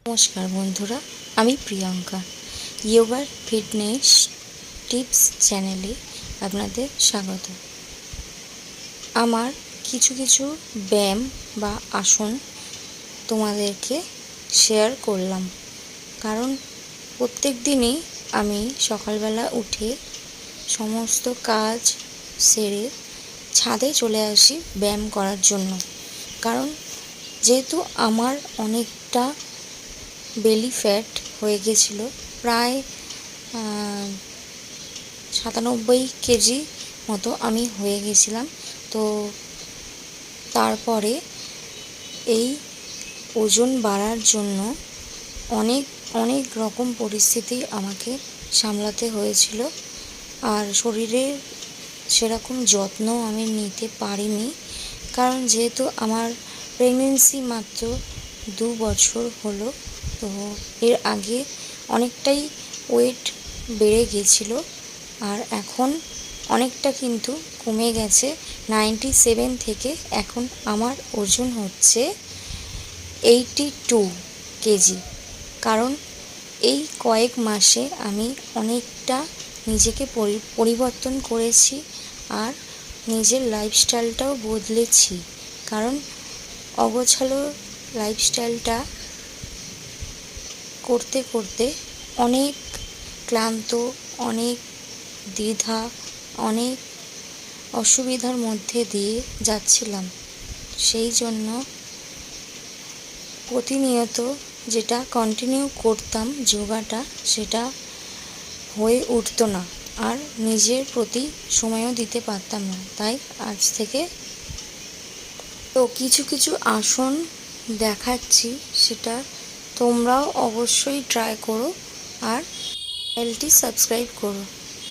নমস্কার বন্ধুরা, আমি প্রিয়াঙ্কা। যোগার ফিটনেস টিপস চ্যানেলে আপনাদের স্বাগত। আমার কিছু কিছু ব্যায়াম বা আসন তোমাদেরকে শেয়ার করলাম, কারণ প্রত্যেক দিনই আমি সকালবেলা উঠে সমস্ত কাজ সেরে ছাদে চলে আসি ব্যায়াম করার জন্য। কারণ যেহেতু আমার অনেকটা বেলি ফ্যাট হয়ে গেছিলো, প্রায় 97 কেজি মতো আমি হয়ে গেছিলাম। তো তারপরে এই ওজন বাড়ার জন্য অনেক রকম পরিস্থিতি আমাকে সামলাতে হয়েছিল, আর শরীরের সেরকম যত্ন আমি নিতে পারিনি। কারণ যেহেতু আমার প্রেগনেন্সি মাত্র 2 বছর হলো, তো এর আগে অনেকটাই ওয়েট বেড়ে গেছিলো, আর এখন অনেকটা কিন্তু কমে গেছে। 97 থেকে এখন আমার ওজন হচ্ছে 82 কেজি। কারণ এই কয়েক মাসে আমি অনেকটা নিজেকে পরিবর্তন করেছি, আর নিজের লাইফস্টাইলটাও বদলেছি। কারণ অগোছালো লাইফস্টাইলটা করতে করতে অনেক ক্লান্ত, অনেক দ্বিধা, অনেক অসুবিধার মধ্যে দিয়ে যাচ্ছিলাম। সেই জন্য প্রতিনিয়ত যেটা কন্টিনিউ করতাম যোগাটা, সেটা হয়ে উঠতো না, আর নিজের প্রতি সময়ও দিতে পারতাম না। তাই আজ থেকে তো কিছু কিছু আসন দেখাচ্ছি, সেটা তোমরাও অবশ্যই ট্রাই করো, আর চ্যানেলটি সাবস্ক্রাইব করো।